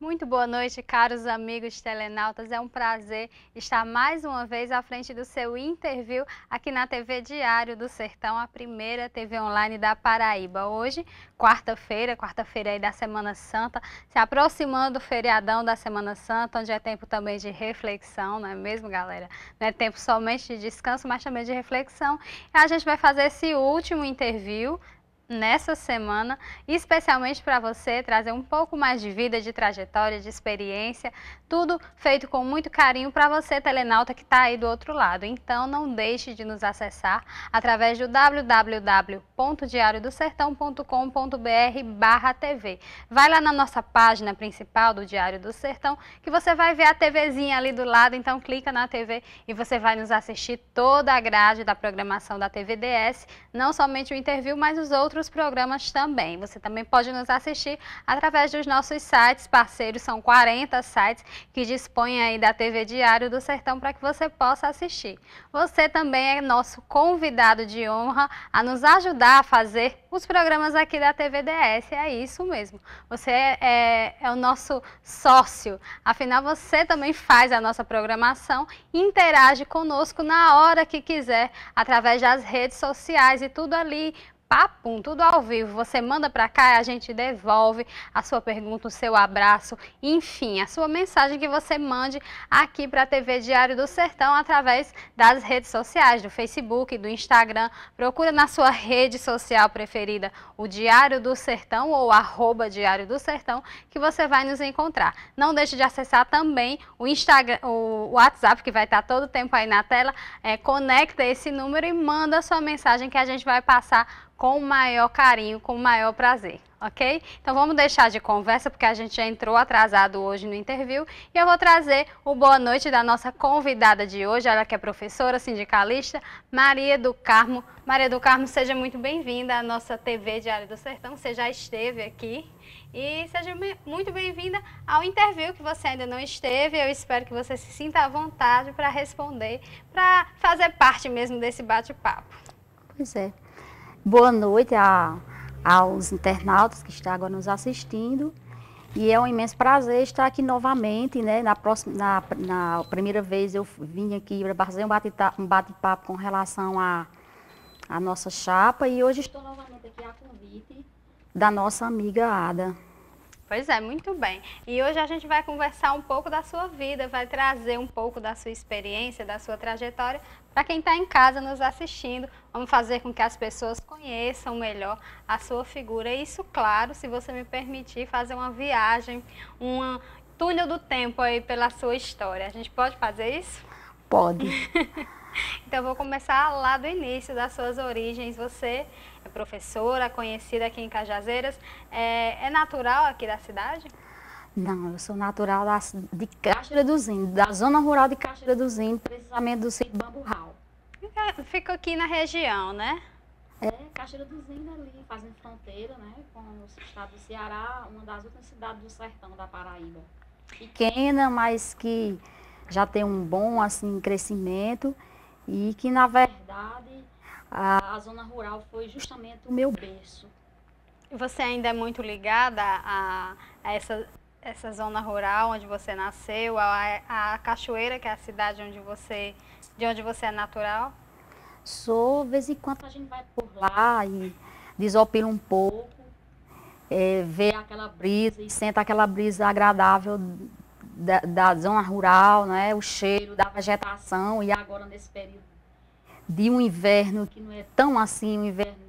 Muito boa noite, caros amigos telenautas. É um prazer estar mais uma vez à frente do seu interview aqui na TV Diário do Sertão, a primeira TV online da Paraíba. Hoje, quarta-feira aí da Semana Santa, se aproximando do feriadão da Semana Santa, onde é tempo também de reflexão, não é mesmo, galera? Não é tempo somente de descanso, mas também de reflexão. E a gente vai fazer esse último interview nessa semana, especialmente para você trazer um pouco mais de vida, de trajetória, de experiência, tudo feito com muito carinho para você, telenauta, que está aí do outro lado. Então não deixe de nos acessar através do www.diariodosertão.com.br/TV. Vai lá na nossa página principal do Diário do Sertão, que você vai ver a TVzinha ali do lado, então clica na TV e você vai nos assistir toda a grade da programação da TVDS, não somente o interview, mas os outros programas também. Você também pode nos assistir através dos nossos sites parceiros, são 40 sites que dispõem aí da TV Diário do Sertão para que você possa assistir. Você também é nosso convidado de honra a nos ajudar a fazer os programas aqui da TVDS, é isso mesmo. Você é o nosso sócio, afinal você também faz a nossa programação e interage conosco na hora que quiser, através das redes sociais e tudo ali, papum, tudo ao vivo. Você manda para cá e a gente devolve a sua pergunta, o seu abraço, enfim, a sua mensagem que você mande aqui para a TV Diário do Sertão através das redes sociais, do Facebook, do Instagram. Procura na sua rede social preferida o Diário do Sertão ou @Diário do Sertão que você vai nos encontrar. Não deixe de acessar também o Instagram, o WhatsApp, que vai estar todo o tempo aí na tela. Conecta esse número e manda a sua mensagem que a gente vai passar com o maior carinho, com o maior prazer, ok? Então vamos deixar de conversa, porque a gente já entrou atrasado hoje no interview, e eu vou trazer o boa noite da nossa convidada de hoje, ela que é professora, sindicalista, Maria do Carmo. Maria do Carmo, seja muito bem-vinda à nossa TV Diário do Sertão, você já esteve aqui, e seja muito bem-vinda ao interview que você ainda não esteve. Eu espero que você se sinta à vontade para responder, para fazer parte mesmo desse bate-papo. Pois é. Boa noite aos internautas que estão agora nos assistindo. E é um imenso prazer estar aqui novamente, né? Na primeira vez eu vim aqui para fazer um bate-papo com relação à nossa chapa. E hoje estou novamente aqui a convite da nossa amiga Ada. Pois é, muito bem. E hoje a gente vai conversar um pouco da sua vida, vai trazer um pouco da sua experiência, da sua trajetória, para quem está em casa nos assistindo. Vamos fazer com que as pessoas conheçam melhor a sua figura. E isso, claro, se você me permitir, fazer uma viagem, um túnel do tempo aí pela sua história. A gente pode fazer isso? Pode. Então, eu vou começar lá do início, das suas origens. Você é professora, conhecida aqui em Cajazeiras. É natural aqui da cidade? Não, eu sou natural de Cachoeira dos Índios, da zona rural de Cachoeira dos Índios, precisamente do sítio Bamburral. Fico aqui na região, né? Cachoeira dos Índios ali, fazendo fronteira, né, com o estado do Ceará, uma das últimas cidades do sertão da Paraíba. Pequena, mas que já tem um bom, assim, crescimento. E que, na verdade, a zona rural foi justamente o meu berço. Você ainda é muito ligada a essa zona rural onde você nasceu, a Cachoeira, que é a cidade de onde você é natural? De vez em quando a gente vai por lá e desopila um pouco, vê aquela brisa e senta aquela brisa agradável da zona rural, né? O cheiro da vegetação. E agora nesse período de um inverno que não é tão assim, um inverno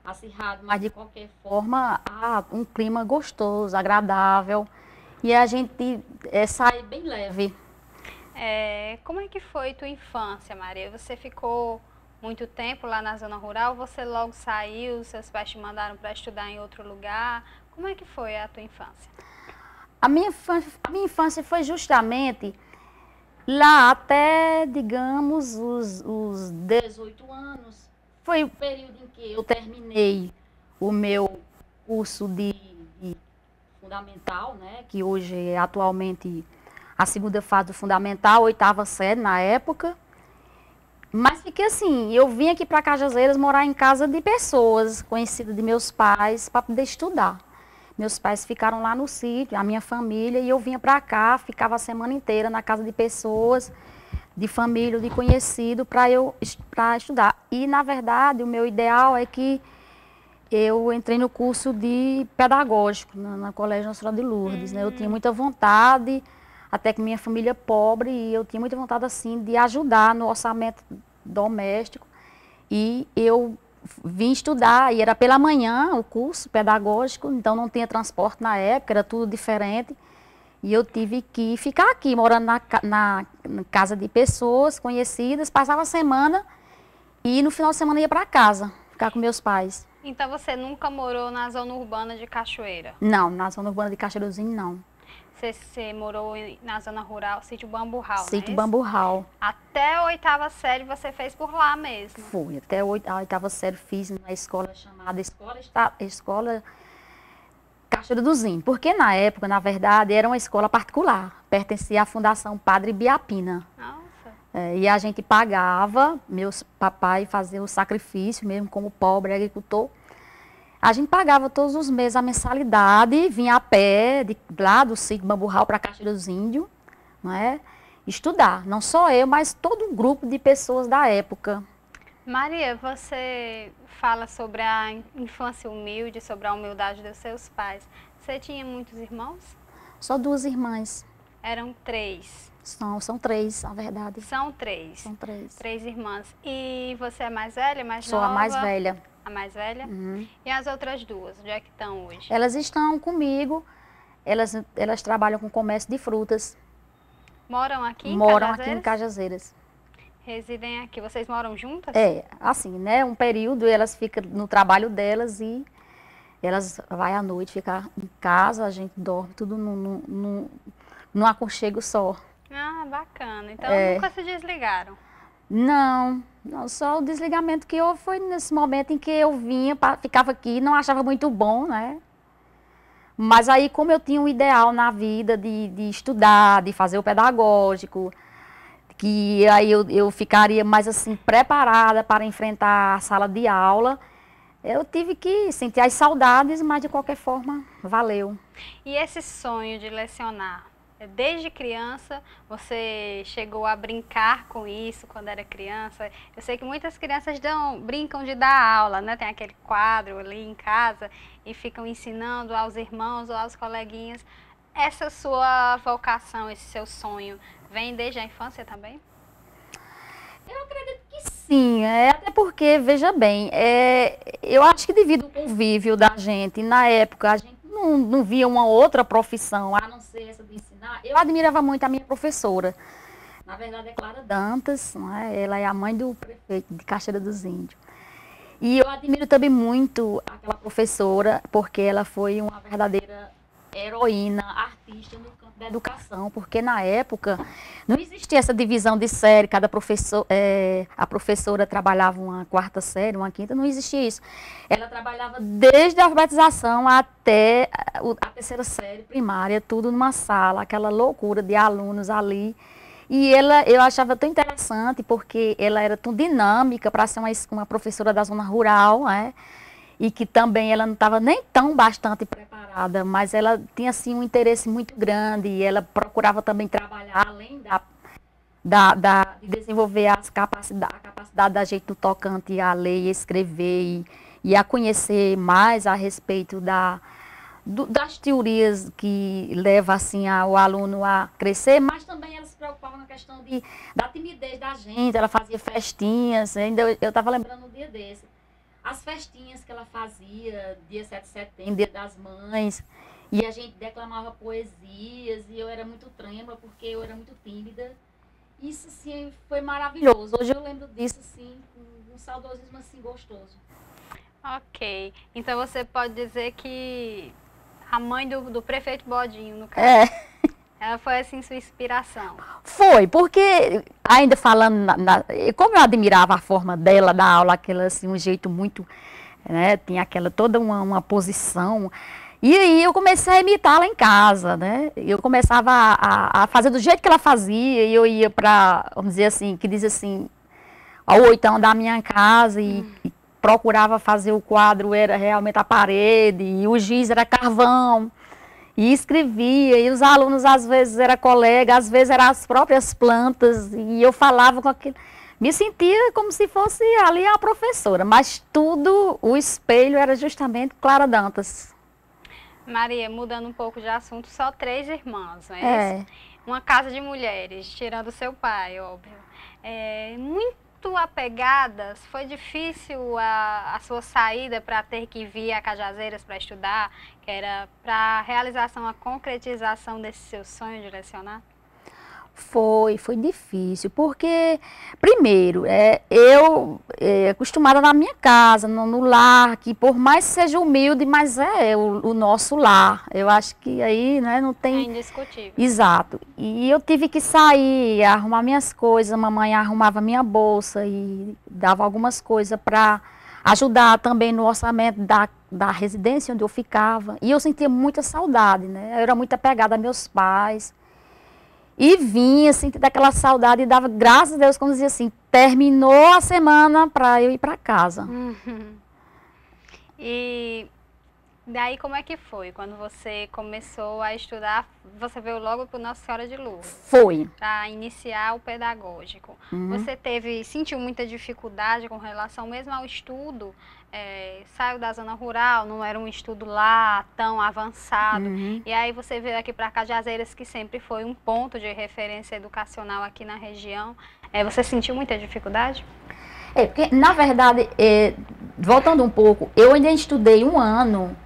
acirrado, mas de qualquer forma há um clima gostoso, agradável, e a gente sai bem leve. Como é que foi tua infância, Maria? Você ficou muito tempo lá na zona rural? Você logo saiu, seus pais te mandaram para estudar em outro lugar? Como é que foi a tua infância? A minha infância foi justamente Lá até, digamos, os 18 anos, foi o período em que eu terminei o meu curso de fundamental, né, que hoje é atualmente a segunda fase do fundamental, oitava série na época. Mas fiquei assim, eu vim aqui para Cajazeiras morar em casa de pessoas conhecidas de meus pais para poder estudar. Meus pais ficaram lá no sítio, a minha família, e eu vinha para cá, ficava a semana inteira na casa de pessoas, de família, de conhecido, para estudar. E, na verdade, o meu ideal é que eu entrei no curso de pedagógico na Colégio Nacional de Lourdes, né? Eu tinha muita vontade, até que minha família é pobre, e eu tinha muita vontade, assim, de ajudar no orçamento doméstico. E eu vim estudar, e era pela manhã o curso pedagógico, então não tinha transporte na época, era tudo diferente. E eu tive que ficar aqui, morando na casa de pessoas conhecidas, passava a semana e no final de semana ia para casa, ficar com meus pais. Então você nunca morou na zona urbana de Cachoeira? Não, na zona urbana de Cachoeirozinho, não. Você morou na zona rural, sítio Bamburral, não é Sítio isso? Bamburral. Até a oitava série você fez por lá mesmo? Fui, até a oitava série fiz na escola chamada Escola Cachoeirozinho. Porque na época, na verdade, era uma escola particular. Pertencia à Fundação Padre Biapina. Nossa. E a gente pagava, meus papai fazia o sacrifício, mesmo como pobre agricultor. A gente pagava todos os meses a mensalidade, vinha a pé, lá do sítio Bamburral para a Cachoeira dos Índios, não é? Estudar. Não só eu, mas todo um grupo de pessoas da época. Maria, você fala sobre a infância humilde, sobre a humildade dos seus pais. Você tinha muitos irmãos? Só duas irmãs. Eram três. São três, na verdade. São três. São três. Três irmãs. E você é mais velha, mais Sou nova? a mais velha. A mais velha? Uhum. E as outras duas, onde é que estão hoje? Elas estão comigo, elas trabalham com comércio de frutas. Moram aqui em Moram Cajazeiras? aqui em Cajazeiras. Residem aqui. Vocês moram juntas? É, assim, né? Um período elas ficam no trabalho delas e elas vai à noite ficar em casa, a gente dorme tudo num aconchego só. Ah, bacana. Então nunca se desligaram? Não, só o desligamento que houve foi nesse momento em que eu vinha, ficava aqui, não achava muito bom, né? Mas aí, como eu tinha um ideal na vida de estudar, de fazer o pedagógico, que aí eu ficaria mais assim, preparada para enfrentar a sala de aula, eu tive que sentir as saudades, mas de qualquer forma, valeu. E esse sonho de lecionar? Desde criança, você chegou a brincar com isso quando era criança? Eu sei que muitas crianças brincam de dar aula, né? Tem aquele quadro ali em casa e ficam ensinando aos irmãos ou aos coleguinhas. Essa sua vocação, esse seu sonho, vem desde a infância também? Eu acredito que sim, até porque, veja bem, eu acho que devido ao convívio da gente, na época, a gente não via uma outra profissão, a não ser essa de ensinar. Eu admirava muito a minha professora. Na verdade, é Clara Dantas, não é? Ela é a mãe do prefeito de Cachoeira dos Índios. E eu admiro também muito aquela professora, porque ela foi uma verdadeira heroína, artista no campo da educação, porque na época não existia essa divisão de série, cada professor, a professora trabalhava uma quarta série, uma quinta, não existia isso. Ela trabalhava desde a alfabetização até a terceira série primária, tudo numa sala, aquela loucura de alunos ali. E eu achava tão interessante, porque ela era tão dinâmica para ser uma professora da zona rural, né? E que também ela não estava nem tão bastante preparada, mas ela tinha assim um interesse muito grande e ela procurava também trabalhar além de desenvolver a capacidade da gente no tocante a ler e escrever e a conhecer mais a respeito das teorias que levam assim o aluno a crescer, mas também ela se preocupava na questão da timidez da gente, ela fazia festinhas, ainda eu estava lembrando um dia desse. As festinhas que ela fazia, dia 7 de setembro, dia das mães, e a gente declamava poesias, e eu era muito trêmula, porque eu era muito tímida. Isso, assim, foi maravilhoso. Hoje eu lembro disso, assim, com um saudosismo, assim, gostoso. Ok. Então você pode dizer que a mãe do prefeito Bodinho, no caso. Ela foi, assim, sua inspiração? Foi, porque, ainda falando, como eu admirava a forma dela da aula, aquela, assim, um jeito muito, né, tinha aquela, toda uma posição, e aí eu comecei a imitá-la em casa, né, eu começava a fazer do jeito que ela fazia, e eu ia para, vamos dizer assim, que diz assim, ao oitão da minha casa, e procurava fazer o quadro, era realmente a parede, e o giz era carvão, e escrevia, e os alunos às vezes era colega, às vezes eram as próprias plantas, e eu falava com aquilo. Me sentia como se fosse ali a professora, mas tudo, o espelho era justamente Clara Dantas. Maria, mudando um pouco de assunto, só 3 irmãs, não é É. isso? Uma casa de mulheres, tirando seu pai, óbvio. Muito apegadas, foi difícil a sua saída para ter que vir a Cajazeiras para estudar, que era para a realização, a concretização desse seu sonho de lecionar? Foi difícil, porque, primeiro, eu acostumada na minha casa, no lar, que por mais seja humilde, mas é o nosso lar. Eu acho que aí, né, não É tem... indiscutível. Exato. E eu tive que sair, arrumar minhas coisas, a mamãe arrumava minha bolsa e dava algumas coisas para ajudar também no orçamento da residência onde eu ficava. E eu sentia muita saudade, né? Eu era muito apegada a meus pais. E vinha, assim, daquela saudade e dava, graças a Deus, quando dizia assim, terminou a semana para eu ir para casa. E daí como é que foi? Quando você começou a estudar, você veio logo para Nossa Senhora de Lourdes? Foi. Para iniciar o pedagógico. Você sentiu muita dificuldade com relação mesmo ao estudo? Saiu da zona rural, não era um estudo lá tão avançado. E aí você veio aqui para Cajazeiras, que sempre foi um ponto de referência educacional aqui na região. Você sentiu muita dificuldade? Porque, na verdade, voltando um pouco, eu ainda estudei um ano.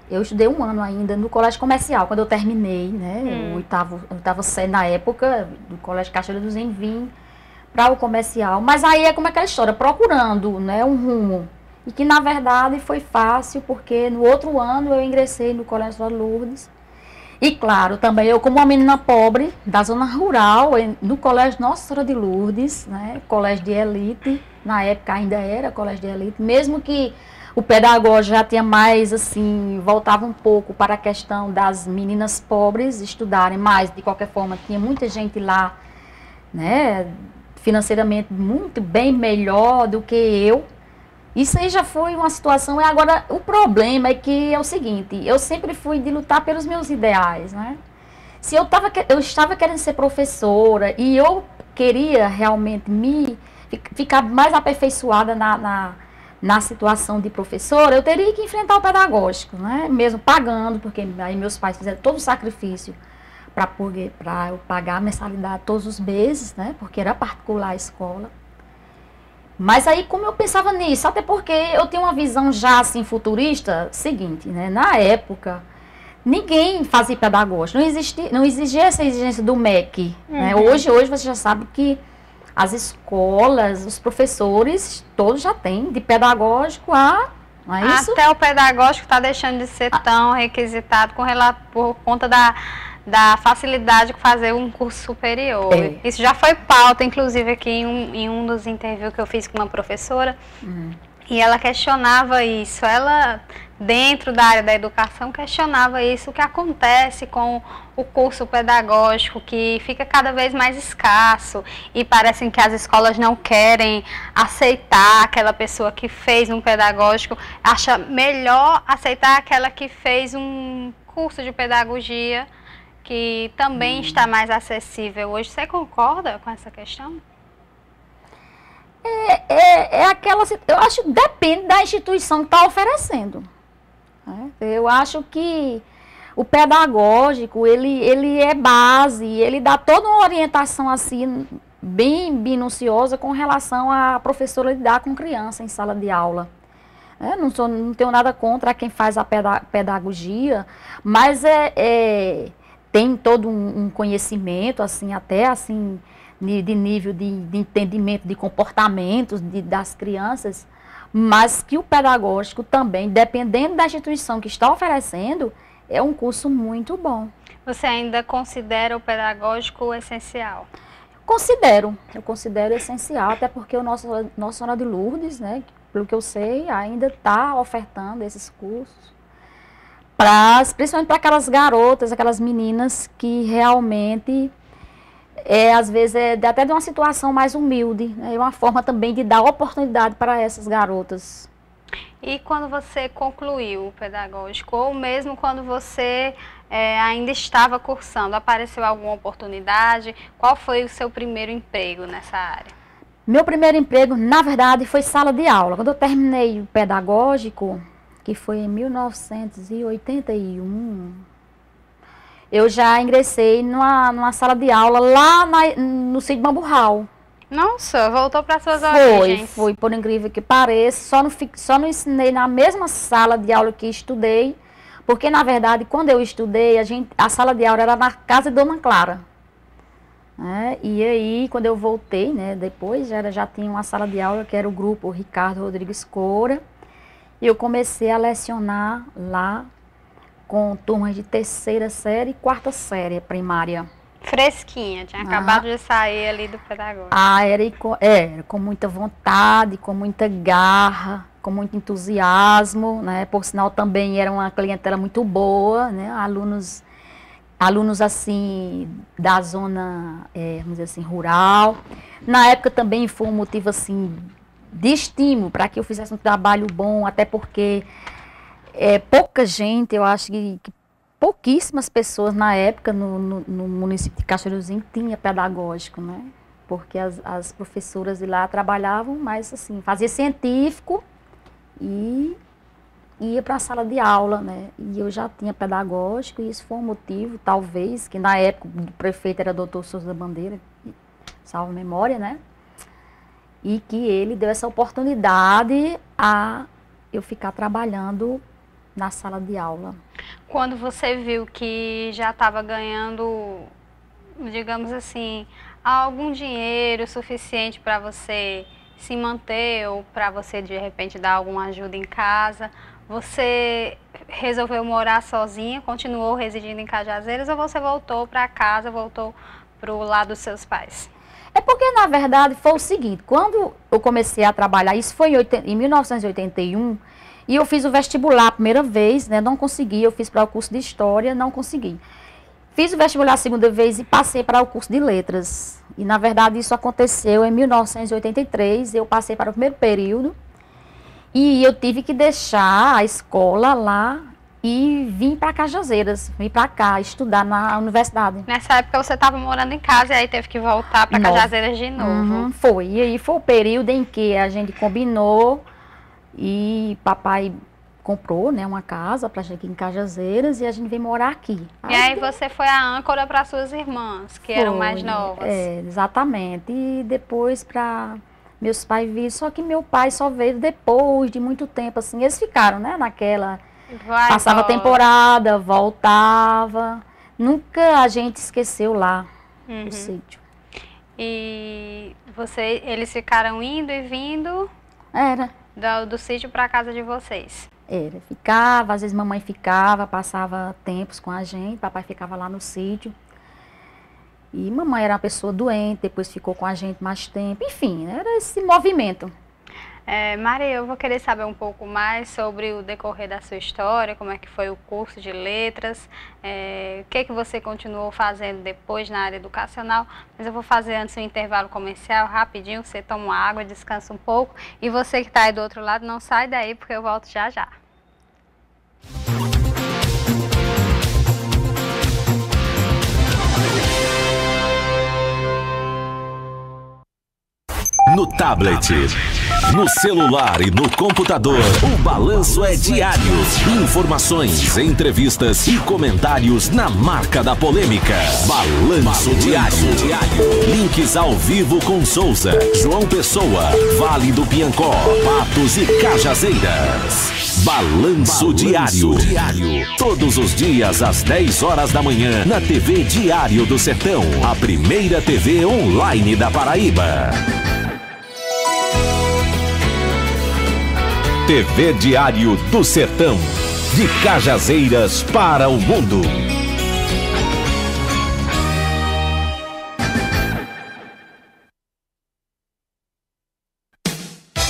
Eu estudei um ano ainda no colégio comercial, quando eu terminei, né? O oitavo série na época, do colégio Cachoeira dos Envim, para o comercial. Mas aí é como aquela história, procurando, né, um rumo. E que, na verdade, foi fácil, porque no outro ano eu ingressei no Colégio de Lourdes. E, claro, também eu, como uma menina pobre, da zona rural, no Colégio Nossa Senhora de Lourdes, né, colégio de elite, na época ainda era colégio de elite, mesmo que o pedagógico já tinha mais, assim, voltava um pouco para a questão das meninas pobres estudarem, mas, de qualquer forma, tinha muita gente lá, né, financeiramente muito bem melhor do que eu. Isso aí já foi uma situação, e agora o problema é que é o seguinte, eu sempre fui de lutar pelos meus ideais, né? Se eu estava querendo ser professora e eu queria realmente ficar mais aperfeiçoada na situação de professora, eu teria que enfrentar o pedagógico, né? Mesmo pagando, porque aí meus pais fizeram todo o sacrifício para eu pagar a mensalidade todos os meses, né? Porque era particular a escola. Mas aí, como eu pensava nisso, até porque eu tenho uma visão já assim futurista, seguinte, né? Na época, ninguém fazia pedagógico, não existia essa exigência do MEC, né? Hoje você já sabe que as escolas, os professores, todos já têm de pedagógico não é isso? Até o pedagógico está deixando de ser tão requisitado por conta da facilidade de fazer um curso superior. Isso já foi pauta, inclusive, aqui em um dos interviews que eu fiz com uma professora, e ela questionava isso. Ela, dentro da área da educação, questionava isso, o que acontece com o curso pedagógico, que fica cada vez mais escasso, e parece que as escolas não querem aceitar aquela pessoa que fez um pedagógico, acha melhor aceitar aquela que fez um curso de pedagogia, que também está mais acessível hoje. Você concorda com essa questão? Eu acho que depende da instituição que está oferecendo. Né? Eu acho que o pedagógico, ele é base, ele dá toda uma orientação assim, bem minuciosa com relação à professora lidar com criança em sala de aula. Não tenho nada contra quem faz a pedagogia, mas tem todo um conhecimento, assim, até assim, de nível de entendimento de comportamentos das crianças, mas que o pedagógico também, dependendo da instituição que está oferecendo, é um curso muito bom. Você ainda considera o pedagógico essencial? Eu considero essencial, até porque o Nossa Senhora de Lourdes, né, pelo que eu sei, ainda está ofertando esses cursos, principalmente para aquelas garotas, aquelas meninas que realmente, às vezes, até de uma situação mais humilde, né, uma forma também de dar oportunidade para essas garotas. E quando você concluiu o pedagógico, ou mesmo quando você ainda estava cursando, apareceu alguma oportunidade? Qual foi o seu primeiro emprego nessa área? Meu primeiro emprego, na verdade, foi sala de aula. Quando eu terminei o pedagógico, que foi em 1981, eu já ingressei numa sala de aula lá no sítio Bamburral. Nossa, voltou para suas origens. Foi, por incrível que pareça, só não ensinei na mesma sala de aula que estudei, porque na verdade, quando eu estudei, a sala de aula era na casa de Dona Clara. Né? E aí, quando eu voltei, né, depois, já tinha uma sala de aula que era o grupo Ricardo Rodrigues Coura, e eu comecei a lecionar lá com turmas de 3ª série e 4ª série primária. Fresquinha, tinha acabado de sair ali do pedagógico. Era com muita vontade, com muita garra, com muito entusiasmo, né? Por sinal também era uma clientela muito boa, né? Alunos assim da zona, vamos dizer assim, rural. Na época também foi um motivo assim de estímulo para que eu fizesse um trabalho bom, até porque pouca gente, eu acho que pouquíssimas pessoas na época no município de Cachoeirozinho tinha pedagógico, né? Porque as professoras de lá trabalhavam mais assim, fazia científico e ia para a sala de aula, né? E eu já tinha pedagógico e isso foi um motivo, talvez, que na época o prefeito era Dr. Souza Bandeira, salvo memória, né? E que ele deu essa oportunidade a eu ficar trabalhando na sala de aula. Quando você viu que já estava ganhando, digamos assim, algum dinheiro suficiente para você se manter ou para você de repente dar alguma ajuda em casa, você resolveu morar sozinha, continuou residindo em Cajazeiras ou você voltou para casa, voltou para o lado dos seus pais? É porque, na verdade, foi o seguinte, quando eu comecei a trabalhar, isso foi em 1981, e eu fiz o vestibular a primeira vez, né, não consegui, eu fiz para o curso de História, não consegui. Fiz o vestibular a segunda vez e passei para o curso de Letras. E, na verdade, isso aconteceu em 1983, eu passei para o primeiro período, e eu tive que deixar a escola lá e vim para Cajazeiras, vim para cá estudar na universidade. Nessa época você estava morando em casa e aí teve que voltar para Cajazeiras de novo. Foi, e aí foi o período em que a gente combinou e papai comprou, né, uma casa para a gente aqui em Cajazeiras e a gente veio morar aqui. E aí você foi a âncora para suas irmãs, que eram mais novas. Exatamente, e depois para meus pais vir, só que meu pai só veio depois de muito tempo, assim, eles ficaram, né, naquela... Passava temporada, voltava. Nunca a gente esqueceu lá o sítio. E eles ficaram indo e vindo? Era. Do sítio para a casa de vocês? Era. Ficava, às vezes mamãe ficava, passava tempos com a gente, papai ficava lá no sítio. E mamãe era uma pessoa doente, depois ficou com a gente mais tempo. Enfim, era esse movimento. Maria, eu vou querer saber um pouco mais sobre o decorrer da sua história, como é que foi o curso de letras, o que você continuou fazendo depois na área educacional, mas eu vou fazer antes um intervalo comercial rapidinho, você toma uma água, descansa um pouco, e você que está aí do outro lado, não sai daí porque eu volto já já. No tablet, no celular e no computador, o balanço é diário. Informações, entrevistas e comentários na marca da polêmica. Balanço Diário. Links ao vivo com Souza, João Pessoa, Vale do Piancó, Patos e Cajazeiras. Balanço Diário. Todos os dias às 10 horas da manhã na TV Diário do Sertão, a primeira TV online da Paraíba. TV Diário do Sertão, de Cajazeiras para o mundo.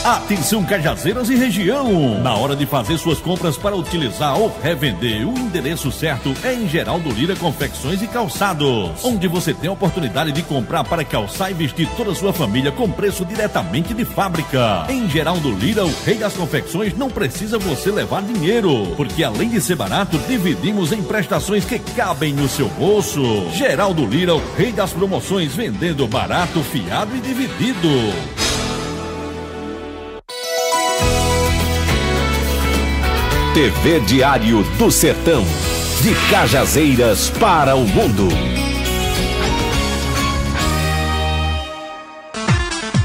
Atenção Cajazeiras e região! Na hora de fazer suas compras para utilizar ou revender, o endereço certo é em Geraldo Lira Confecções e Calçados, onde você tem a oportunidade de comprar para calçar e vestir toda a sua família com preço diretamente de fábrica. Em Geraldo Lira, o rei das confecções, não precisa você levar dinheiro, porque além de ser barato, dividimos em prestações que cabem no seu bolso. Geraldo Lira, o rei das promoções, vendendo barato, fiado e dividido. TV Diário do Sertão, de Cajazeiras para o mundo.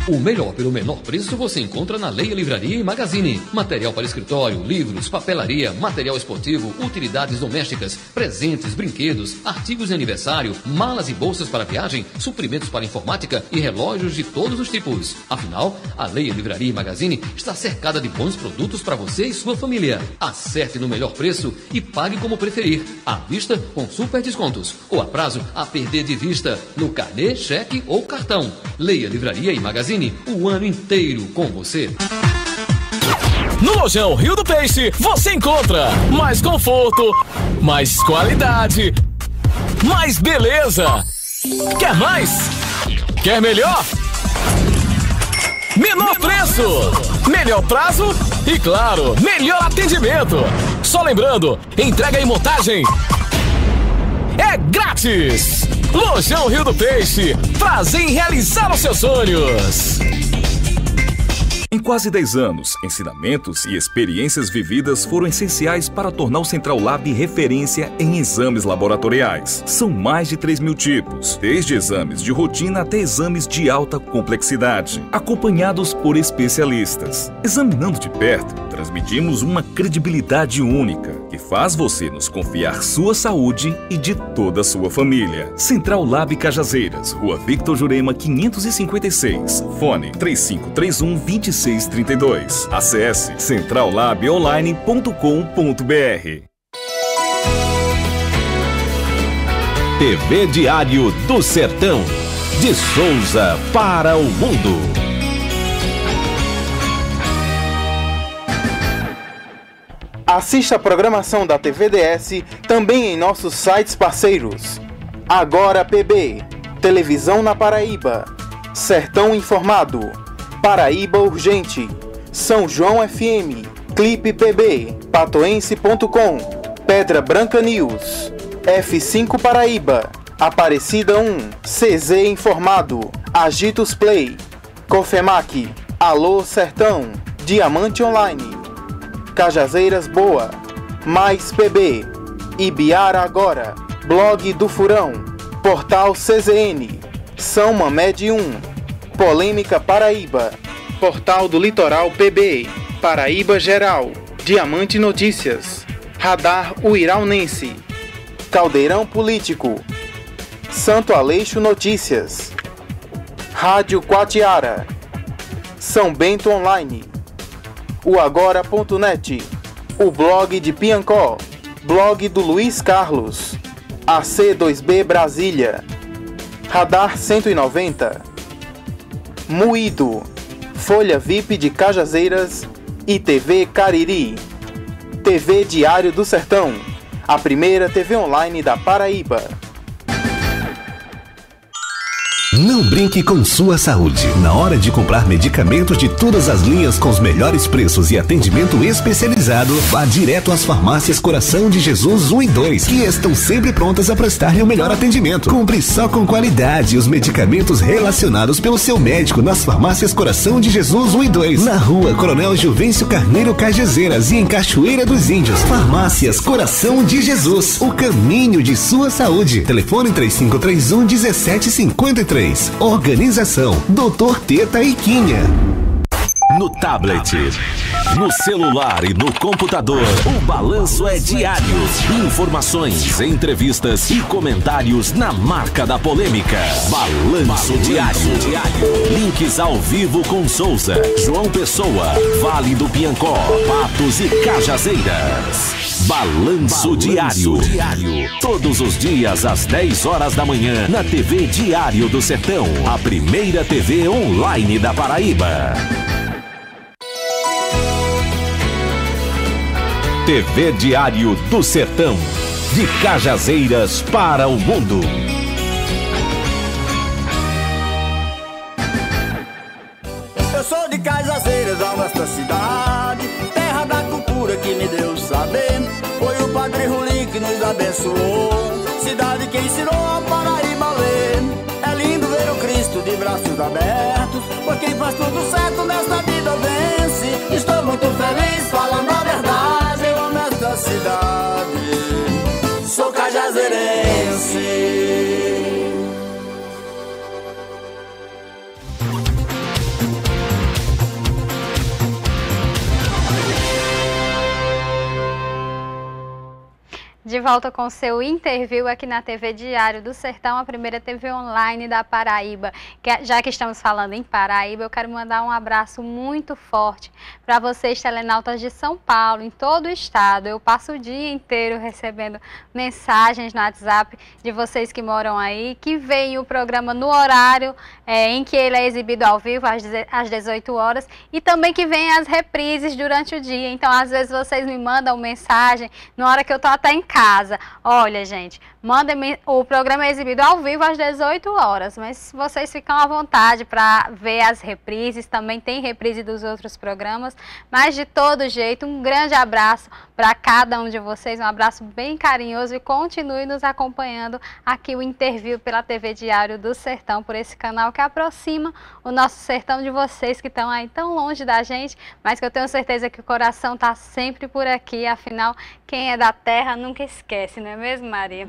O melhor pelo menor preço você encontra na Leia Livraria e Magazine. Material para escritório, livros, papelaria, material esportivo, utilidades domésticas, presentes, brinquedos, artigos de aniversário, malas e bolsas para viagem, suprimentos para informática e relógios de todos os tipos. Afinal, a Leia Livraria e Magazine está cercada de bons produtos para você e sua família. Acerte no melhor preço e pague como preferir. À vista, com super descontos. Ou a prazo, a perder de vista, no carnê, cheque ou cartão. Leia Livraria e Magazine, o ano inteiro com você. No Lojão Rio do Peixe, você encontra mais conforto, mais qualidade, mais beleza. Quer mais? Quer melhor? Menor preço, melhor prazo e, claro, melhor atendimento. Só lembrando, entrega e montagem é grátis. Lojão Rio do Peixe, prazer em realizar os seus sonhos. Em quase 10 anos, ensinamentos e experiências vividas foram essenciais para tornar o Central Lab referência em exames laboratoriais. São mais de 3.000 tipos, desde exames de rotina até exames de alta complexidade, acompanhados por especialistas. Examinando de perto, transmitimos uma credibilidade única, que faz você nos confiar sua saúde e de toda a sua família. Central Lab Cajazeiras, Rua Victor Jurema 556, fone 3531-2632. Acesse centrallabonline.com.br. TV Diário do Sertão, de Souza para o mundo. Assista a programação da TVDS também em nossos sites parceiros. Agora PB, Televisão na Paraíba, Sertão Informado, Paraíba Urgente, São João FM, Clipe PB, Patoense.com, Pedra Branca News, F5 Paraíba, Aparecida 1, CZ Informado, Agitos Play, Cofemac, Alô Sertão, Diamante Online, Cajazeiras Boa, Mais PB, Ibiara Agora, Blog do Furão, Portal CZN, São Mamed 1, Polêmica Paraíba, Portal do Litoral PB, Paraíba Geral, Diamante Notícias, Radar Uiraunense, Caldeirão Político, Santo Aleixo Notícias, Rádio Quatiara, São Bento Online, o Agora.net, o blog de Piancó, blog do Luiz Carlos, AC2B Brasília, Radar 190, Moído, Folha VIP de Cajazeiras e TV Cariri. TV Diário do Sertão, a primeira TV online da Paraíba. Não brinque com sua saúde. Na hora de comprar medicamentos de todas as linhas com os melhores preços e atendimento especializado, vá direto às farmácias Coração de Jesus 1 e 2, que estão sempre prontas a prestar-lhe o melhor atendimento. Compre só com qualidade os medicamentos relacionados pelo seu médico nas farmácias Coração de Jesus 1 e 2, na Rua Coronel Juvencio Carneiro Cajazeiras e em Cachoeira dos Índios. Farmácias Coração de Jesus, o caminho de sua saúde. Telefone 3531-1753. Organização Dr. Teta e Quinha. No tablet, no celular e no computador, o balanço é diário. Informações, entrevistas e comentários na marca da polêmica. Balanço Diário. Links ao vivo com Souza, João Pessoa, Vale do Piancó, Patos e Cajazeiras. Balanço Diário. Todos os dias às 10 horas da manhã na TV Diário do Sertão, a primeira TV online da Paraíba. TV Diário do Sertão. De Cajazeiras para o mundo. Eu sou de Cajazeiras, a nossa cidade, terra da cultura que me deu saber. Foi o Padre Rulim que nos abençoou, cidade que ensinou a Paraíba a ler. É lindo ver o Cristo de braços abertos, pois quem faz tudo certo nesta vida vence. Estou muito feliz falando a verdade, eu amo esta cidade, sou cajazeirense. De volta com seu interview aqui na TV Diário do Sertão, a primeira TV online da Paraíba. Já que estamos falando em Paraíba, eu quero mandar um abraço muito forte para vocês, telenautas de São Paulo, em todo o estado. Eu passo o dia inteiro recebendo mensagens no WhatsApp de vocês que moram aí, que veem o programa no horário em que ele é exibido ao vivo, às 18 horas, e também que veem as reprises durante o dia. Então, às vezes, vocês me mandam mensagem na hora que eu estou até em casa. Olha, gente, mandem, o programa é exibido ao vivo às 18 horas, mas vocês ficam à vontade para ver as reprises, também tem reprise dos outros programas, mas de todo jeito, um grande abraço para cada um de vocês, um abraço bem carinhoso e continue nos acompanhando aqui o interview pela TV Diário do Sertão, por esse canal que aproxima o nosso sertão de vocês que estão aí tão longe da gente, mas que eu tenho certeza que o coração está sempre por aqui, afinal, quem é da terra nunca esquece, não é mesmo, Maria?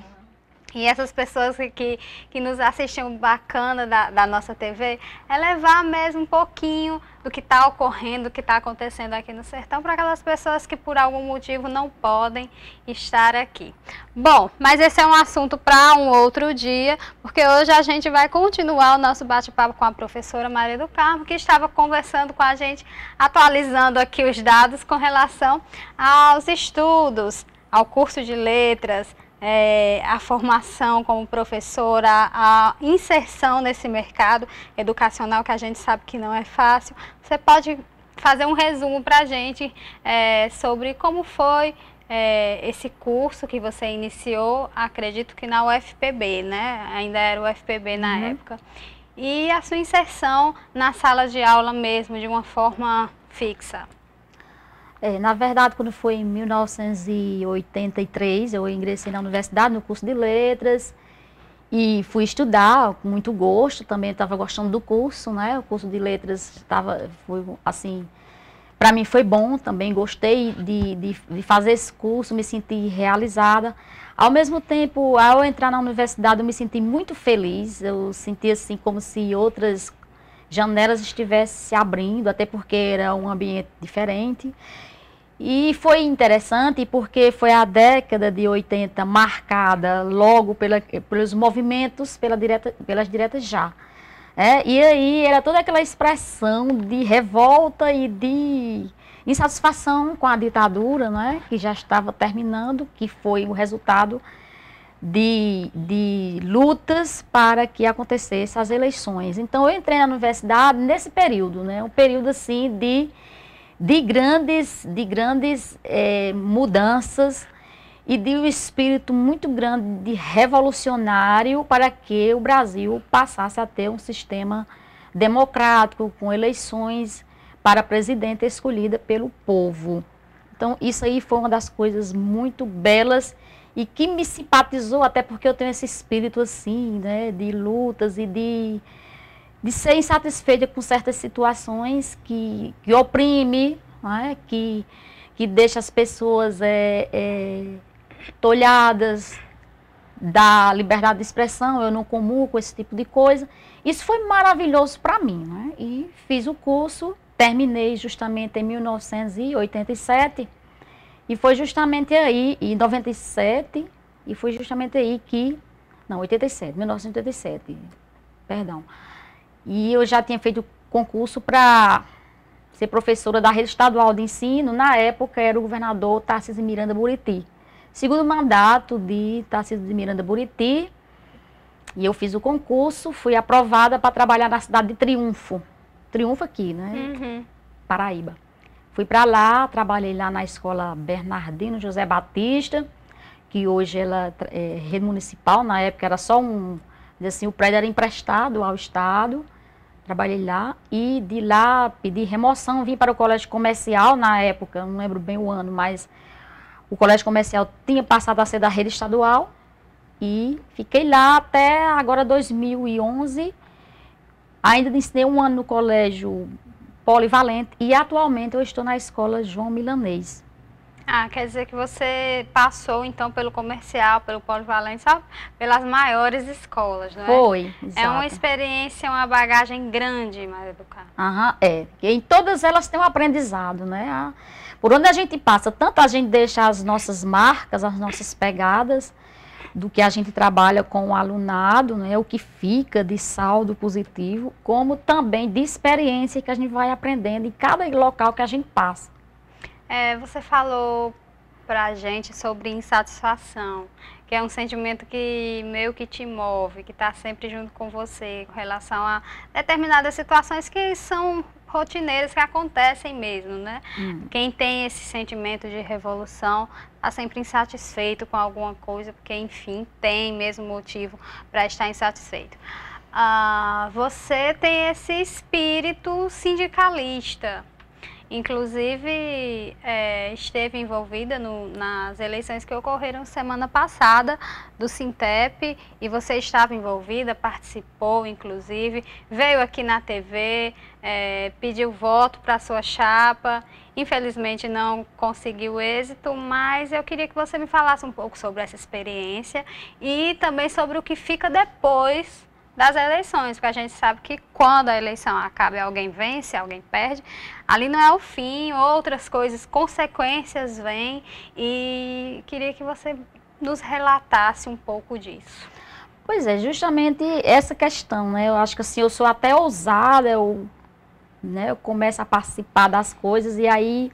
E essas pessoas que nos assistem bacana da nossa TV, é levar mesmo um pouquinho do que está ocorrendo, do que está acontecendo aqui no sertão, para aquelas pessoas que por algum motivo não podem estar aqui. Bom, mas esse é um assunto para um outro dia, porque hoje a gente vai continuar o nosso bate-papo com a professora Maria do Carmo, que estava conversando com a gente, atualizando aqui os dados com relação aos estudos, ao curso de letras, a formação como professora, a inserção nesse mercado educacional que a gente sabe que não é fácil. Você pode fazer um resumo para a gente sobre como foi esse curso que você iniciou, acredito que na UFPB, né? Ainda era o UFPB na época. E a sua inserção na sala de aula mesmo, de uma forma fixa. Na verdade, quando foi em 1983, eu ingressei na universidade, no curso de letras, e fui estudar com muito gosto, também estava gostando do curso, né? O curso de letras foi assim, para mim foi bom, também gostei de fazer esse curso, me senti realizada. Ao mesmo tempo, ao entrar na universidade, eu me senti muito feliz, eu senti assim como se outras janelas estivessem se abrindo, até porque era um ambiente diferente. E foi interessante porque foi a década de 80 marcada logo pelos movimentos pelas diretas já. E aí era toda aquela expressão de revolta e de insatisfação com a ditadura, né, que já estava terminando, que foi o resultado de lutas para que acontecessem as eleições. Então eu entrei na universidade nesse período, né, um período assim de grandes mudanças e de um espírito muito grande de revolucionário para que o Brasil passasse a ter um sistema democrático, com eleições para presidente escolhida pelo povo. Então, isso aí foi uma das coisas muito belas e que me simpatizou, até porque eu tenho esse espírito assim, né, de lutas e de ser insatisfeita com certas situações que oprime, né? que deixa as pessoas tolhadas da liberdade de expressão. Eu não comungo com esse tipo de coisa. Isso foi maravilhoso para mim, né? E fiz o curso, terminei justamente em 1987, e foi justamente aí, em 97, e foi justamente aí que... Não, 1987, perdão. E eu já tinha feito concurso para ser professora da rede estadual de ensino. Na época era o governador Tarcísio de Miranda Buriti. Segundo mandato de Tarcísio de Miranda Buriti. E eu fiz o concurso, fui aprovada para trabalhar na cidade de Triunfo. Triunfo aqui, né? Paraíba. Fui para lá, trabalhei lá na escola Bernardino José Batista, que hoje ela é rede municipal, na época era só assim, o prédio era emprestado ao Estado. Trabalhei lá e de lá pedi remoção, vim para o colégio comercial na época, não lembro bem o ano, mas o colégio comercial tinha passado a ser da rede estadual e fiquei lá até agora 2011. Ainda ensinei um ano no colégio polivalente e atualmente eu estou na escola João Milanês. Ah, quer dizer que você passou, então, pelo comercial, pelo polivalente, só pelas maiores escolas, não é? Foi, exato. É uma experiência, uma bagagem grande, Maria do Carmo. Aham, é. E em todas elas tem um aprendizado, né? Por onde a gente passa, tanto a gente deixa as nossas marcas, as nossas pegadas, do que a gente trabalha com o alunado, né? O que fica de saldo positivo, como também de experiência que a gente vai aprendendo em cada local que a gente passa. Você falou pra gente sobre insatisfação, que é um sentimento que meio que te move, que está sempre junto com você, com relação a determinadas situações que são rotineiras, que acontecem mesmo, né? Quem tem esse sentimento de revolução está sempre insatisfeito com alguma coisa, porque, enfim, tem mesmo motivo para estar insatisfeito. Você tem esse espírito sindicalista. Inclusive, esteve envolvida nas eleições que ocorreram semana passada do Sintep, e você estava envolvida, participou, inclusive, veio aqui na TV, pediu voto para a sua chapa. Infelizmente não conseguiu êxito, mas eu queria que você me falasse um pouco sobre essa experiência e também sobre o que fica depois das eleições, porque a gente sabe que quando a eleição acaba e alguém vence, alguém perde, ali não é o fim, outras coisas, consequências vêm, e queria que você nos relatasse um pouco disso. Pois é, justamente essa questão, né? Eu acho que assim, eu sou até ousada, eu começo a participar das coisas e aí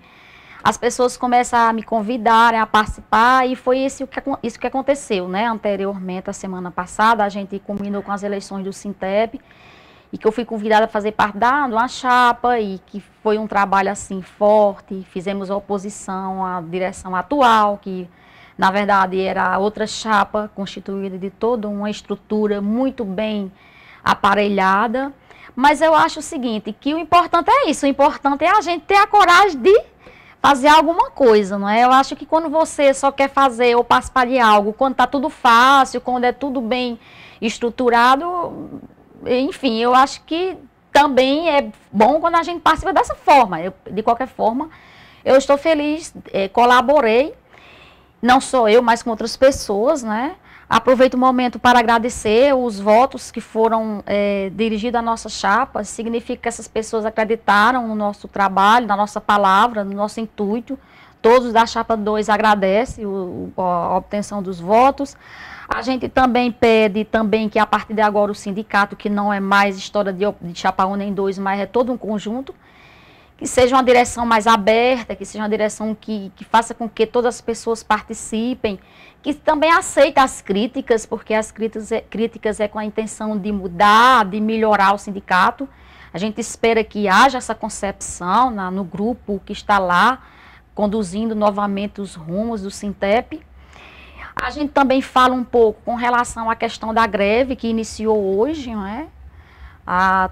as pessoas começam a me convidarem a participar, e foi isso que aconteceu, né? Anteriormente, a semana passada, a gente combinou com as eleições do Sintep, e que eu fui convidada a fazer parte de uma chapa, e que foi um trabalho assim forte. Fizemos oposição à direção atual, que na verdade era outra chapa constituída de toda uma estrutura muito bem aparelhada. Mas eu acho o seguinte, que o importante é isso, o importante é a gente ter a coragem de fazer alguma coisa, não é? Eu acho que quando você só quer fazer ou participar de algo, quando está tudo fácil, quando é tudo bem estruturado, enfim, eu acho que também é bom quando a gente participa dessa forma. De qualquer forma, eu estou feliz, colaborei, não só eu, mas com outras pessoas, né? Aproveito o momento para agradecer os votos que foram dirigidos à nossa chapa. Significa que essas pessoas acreditaram no nosso trabalho, na nossa palavra, no nosso intuito. Todos da chapa 2 agradecem a obtenção dos votos. A gente também pede que a partir de agora o sindicato, que não é mais história de chapa 1 nem 2, mas é todo um conjunto, que seja uma direção mais aberta, que seja uma direção que faça com que todas as pessoas participem, que também aceite as críticas, porque as críticas é com a intenção de mudar, de melhorar o sindicato. A gente espera que haja essa concepção no grupo que está lá, conduzindo novamente os rumos do Sintep. A gente também fala um pouco com relação à questão da greve que iniciou hoje, não é?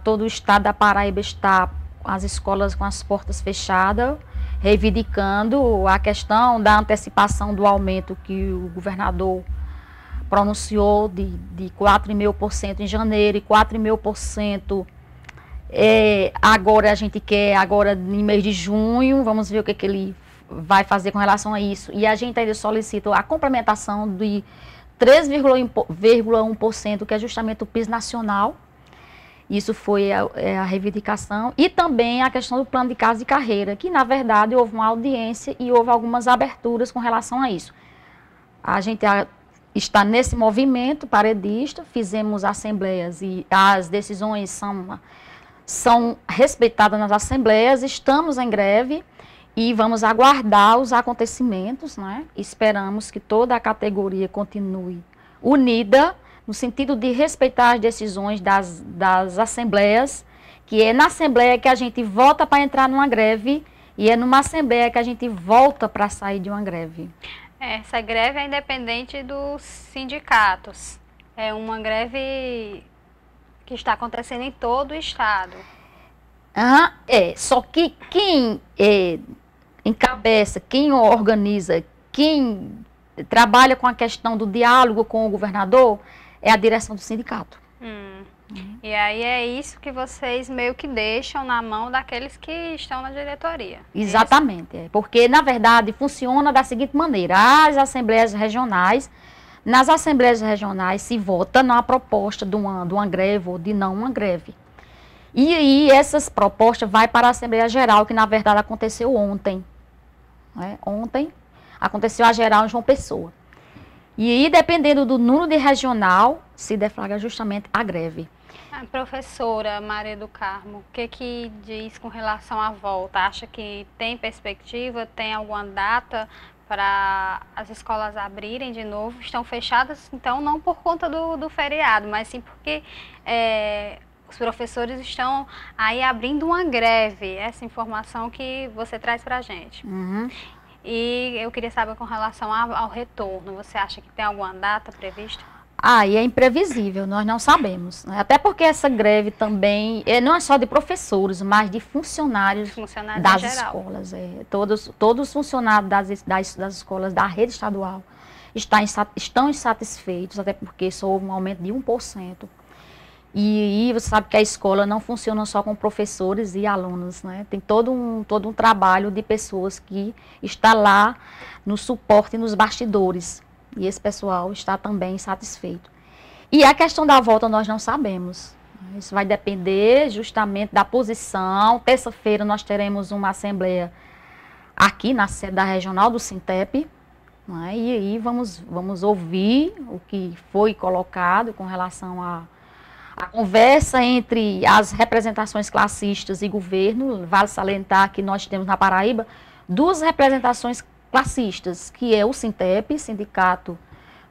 Todo o estado da Paraíba está as escolas com as portas fechadas, reivindicando a questão da antecipação do aumento que o governador pronunciou de 4,5% em janeiro e 4,5% agora a gente quer, agora em mês de junho. Vamos ver o que ele vai fazer com relação a isso. E a gente ainda solicita a complementação de 3,1%, que é justamente o piso nacional. Isso foi a reivindicação. E também a questão do plano de casa de carreira, que na verdade houve uma audiência e houve algumas aberturas com relação a isso. A gente está nesse movimento paredista, fizemos assembleias e as decisões são respeitadas nas assembleias, estamos em greve e vamos aguardar os acontecimentos, né? Esperamos que toda a categoria continue unida, no sentido de respeitar as decisões das assembleias, que é na assembleia que a gente vota para entrar numa greve E é numa assembleia que a gente volta para sair de uma greve. Essa greve é independente dos sindicatos. É uma greve que está acontecendo em todo o estado. Só que quem encabeça, quem organiza, quem trabalha com a questão do diálogo com o governador é a direção do sindicato. E aí é isso que vocês meio que deixam na mão daqueles que estão na diretoria. Exatamente, porque na verdade funciona da seguinte maneira: as assembleias regionais, nas assembleias regionais se vota na proposta de uma greve ou de não uma greve. E aí essas propostas vai para a Assembleia Geral, que na verdade aconteceu ontem. Ontem aconteceu a geral em João Pessoa. E aí, dependendo do número de regional, se deflagra justamente a greve. A professora Maria do Carmo, o que diz com relação à volta? Acha que tem perspectiva, tem alguma data para as escolas abrirem de novo? Estão fechadas, então, não por conta do feriado, mas sim porque os professores estão aí abrindo uma greve. Essa informação que você traz para a gente. E eu queria saber com relação ao retorno. Você acha que tem alguma data prevista? E é imprevisível, nós não sabemos. Né? Até porque essa greve também não é só de professores, mas de funcionários das escolas. Todos os funcionários das escolas da rede estadual estão insatisfeitos, até porque houve um aumento de 1%. E você sabe que a escola não funciona só com professores e alunos, né? Tem todo um trabalho de pessoas que está lá no suporte e nos bastidores. E esse pessoal está também insatisfeito. E a questão da volta nós não sabemos. Isso vai depender justamente da posição. Terça-feira nós teremos uma assembleia aqui na sede da regional do Sintep. Né? E aí vamos ouvir o que foi colocado com relação a conversa entre as representações classistas e governo. Vale salientar que nós temos na Paraíba 2 representações classistas, que é o Sintep, Sindicato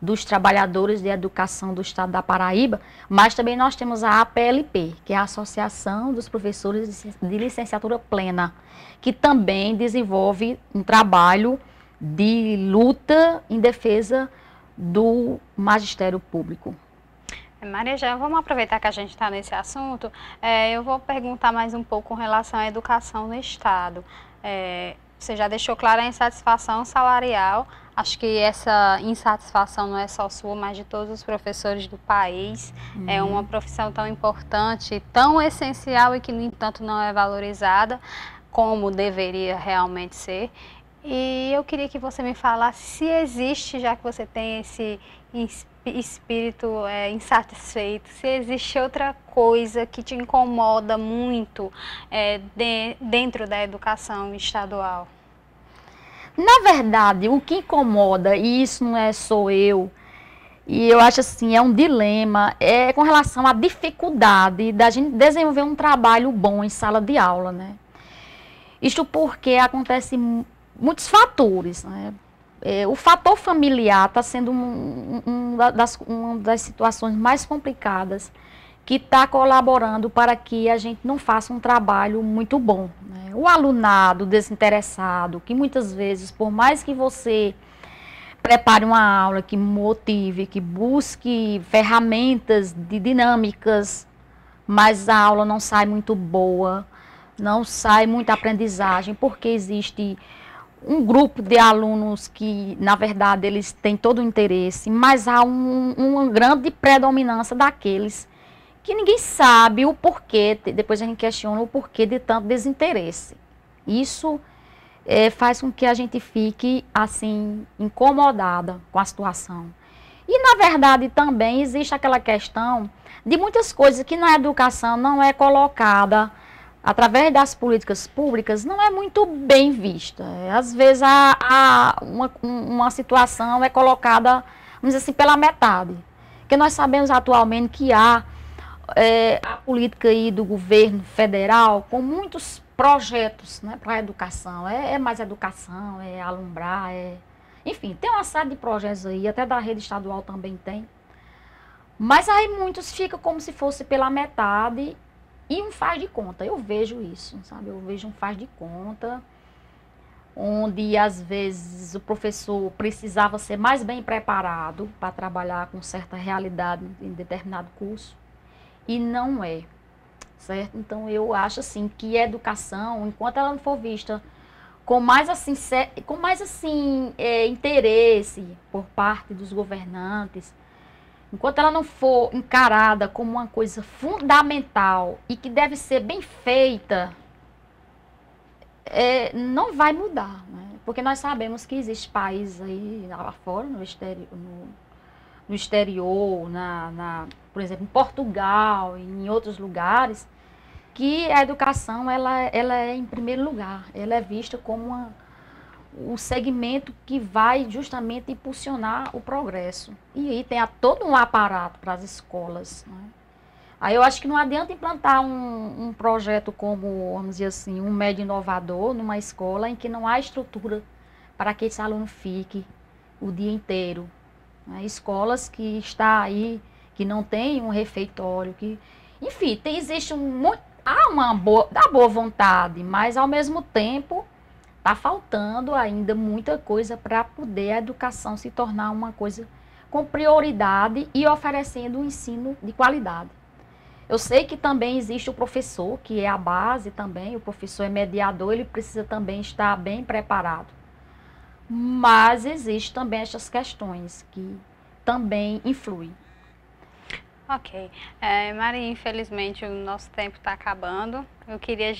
dos Trabalhadores de Educação do Estado da Paraíba, mas também nós temos a APLP, que é a Associação dos Professores de Licenciatura Plena, que também desenvolve um trabalho de luta em defesa do magistério público. Maria Gé, vamos aproveitar que a gente está nesse assunto. Eu vou perguntar mais um pouco com relação à educação no Estado. Você já deixou clara a insatisfação salarial. Acho que essa insatisfação não é só sua, mas de todos os professores do país. É uma profissão tão importante, tão essencial e que, no entanto, não é valorizada como deveria realmente ser. E eu queria que você me falasse se existe, já que você tem esse espírito insatisfeito, se existe outra coisa que te incomoda muito dentro da educação estadual. Na verdade, o que incomoda, e isso não é só eu, e eu acho assim, é um dilema, é com relação à dificuldade da gente desenvolver um trabalho bom em sala de aula, né? Isto porque acontece muitos fatores, né? O fator familiar está sendo uma das situações mais complicadas que está colaborando para que a gente não faça um trabalho muito bom, né? O alunado desinteressado, que muitas vezes, por mais que você prepare uma aula, que motive, que busque ferramentas de dinâmicas, mas a aula não sai muito boa, não sai muita aprendizagem, porque existe um grupo de alunos que, na verdade, eles têm todo o interesse, mas há uma grande predominância daqueles que ninguém sabe o porquê, depois a gente questiona o porquê de tanto desinteresse. Isso faz com que a gente fique, assim, incomodada com a situação. E, na verdade, também existe aquela questão de muitas coisas que na educação não é colocada através das políticas públicas, não é muito bem vista. Às vezes uma situação é colocada, vamos dizer assim, pela metade. Porque nós sabemos atualmente que há a política aí do governo federal com muitos projetos, né, para a educação. Mais educação, alumbrar, enfim, tem uma série de projetos aí, até da rede estadual também tem. Mas aí muitos ficam como se fosse pela metade. E um faz de conta, eu vejo isso, sabe? Eu vejo um faz de conta onde às vezes o professor precisava ser mais bem preparado para trabalhar com certa realidade em determinado curso, e não é, certo? Então eu acho assim que a educação, enquanto ela não for vista com mais assim interesse por parte dos governantes, enquanto ela não for encarada como uma coisa fundamental e que deve ser bem feita, não vai mudar, né? Porque nós sabemos que existem países aí lá fora, no exterior, por exemplo, em Portugal e em outros lugares, que a educação ela é em primeiro lugar, ela é vista como o segmento que vai justamente impulsionar o progresso. E aí tem todo um aparato para as escolas, né? Aí eu acho que não adianta implantar um projeto como, vamos dizer assim, um médio inovador numa escola em que não há estrutura para que esse aluno fique o dia inteiro, né? Escolas que está aí, que não tem um refeitório, enfim, existe há uma boa vontade, mas ao mesmo tempo está faltando ainda muita coisa para poder a educação se tornar uma coisa com prioridade e oferecendo um ensino de qualidade. Eu sei que também existe o professor, que é a base também, o professor é mediador, ele precisa também estar bem preparado. Mas existem também essas questões que também influem. Ok. Maria, infelizmente o nosso tempo está acabando. Eu queria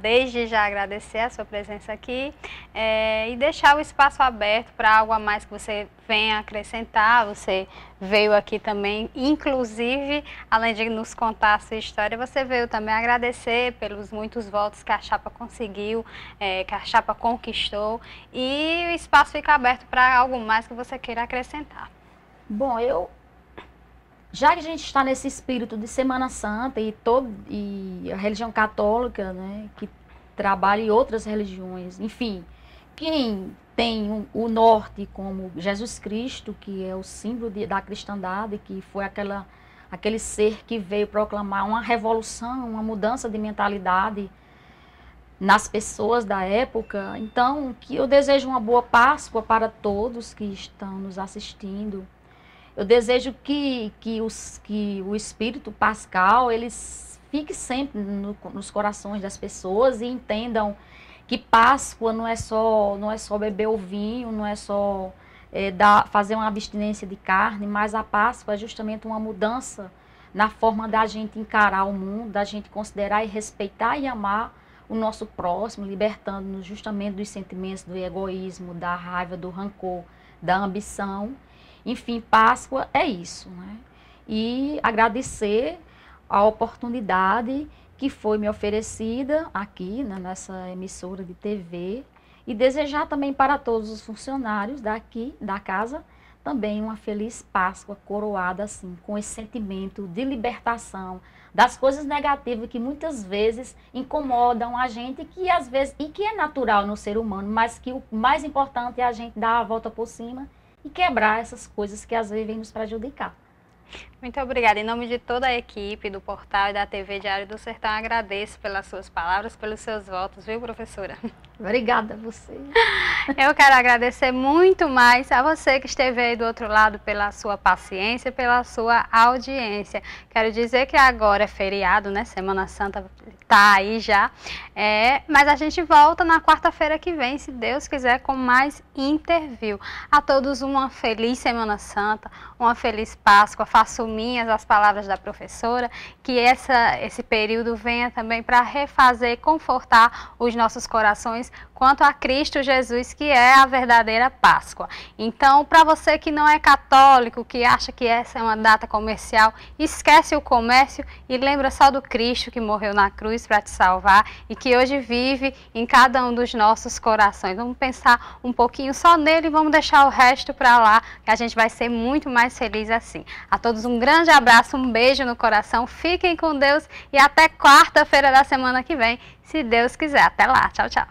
desde já agradecer a sua presença aqui e deixar o espaço aberto para algo a mais que você venha acrescentar. Você veio aqui também, inclusive, além de nos contar a sua história, você veio também agradecer pelos muitos votos que a chapa conseguiu, que a chapa conquistou, e o espaço fica aberto para algo mais que você queira acrescentar. Bom, já que a gente está nesse espírito de Semana Santa e a religião católica, né, que trabalha em outras religiões, enfim, quem tem o norte como Jesus Cristo, que é o símbolo da cristandade, que foi aquele ser que veio proclamar uma revolução, uma mudança de mentalidade nas pessoas da época. Então, que eu desejo uma boa Páscoa para todos que estão nos assistindo. Eu desejo que o espírito pascal fique sempre nos corações das pessoas e entendam que Páscoa não é só beber o vinho, não é só fazer uma abstinência de carne, mas a Páscoa é justamente uma mudança na forma da gente encarar o mundo, da gente considerar e respeitar e amar o nosso próximo, libertando-nos justamente dos sentimentos do egoísmo, da raiva, do rancor, da ambição. Enfim, Páscoa é isso, né? E agradecer a oportunidade que foi me oferecida aqui, né, nessa emissora de TV, e desejar também para todos os funcionários daqui, da casa, também uma feliz Páscoa coroada assim, com esse sentimento de libertação das coisas negativas que muitas vezes incomodam a gente, que às vezes, e que é natural no ser humano, mas que o mais importante é a gente dar a volta por cima e quebrar essas coisas que às vezes vêm nos prejudicar. Muito obrigada. Em nome de toda a equipe do portal e da TV Diário do Sertão, agradeço pelas suas palavras, pelos seus votos, viu, professora? Obrigada a você. Eu quero agradecer muito mais a você que esteve aí do outro lado pela sua paciência, pela sua audiência. Quero dizer que agora é feriado, né? Semana Santa tá aí já. Mas a gente volta na quarta-feira que vem, se Deus quiser, com mais interview. A todos uma feliz Semana Santa, uma feliz Páscoa. Faço minhas as palavras da professora, que esse período venha também para refazer e confortar os nossos corações quanto a Cristo Jesus, que é a verdadeira Páscoa. Então, para você que não é católico, que acha que essa é uma data comercial, esquece o comércio e lembra só do Cristo que morreu na cruz para te salvar e que hoje vive em cada um dos nossos corações. Vamos pensar um pouquinho só nele e vamos deixar o resto para lá, que a gente vai ser muito mais feliz assim. A todos um grande abraço, um beijo no coração, fiquem com Deus e até quarta-feira da semana que vem, se Deus quiser. Até lá, tchau, tchau.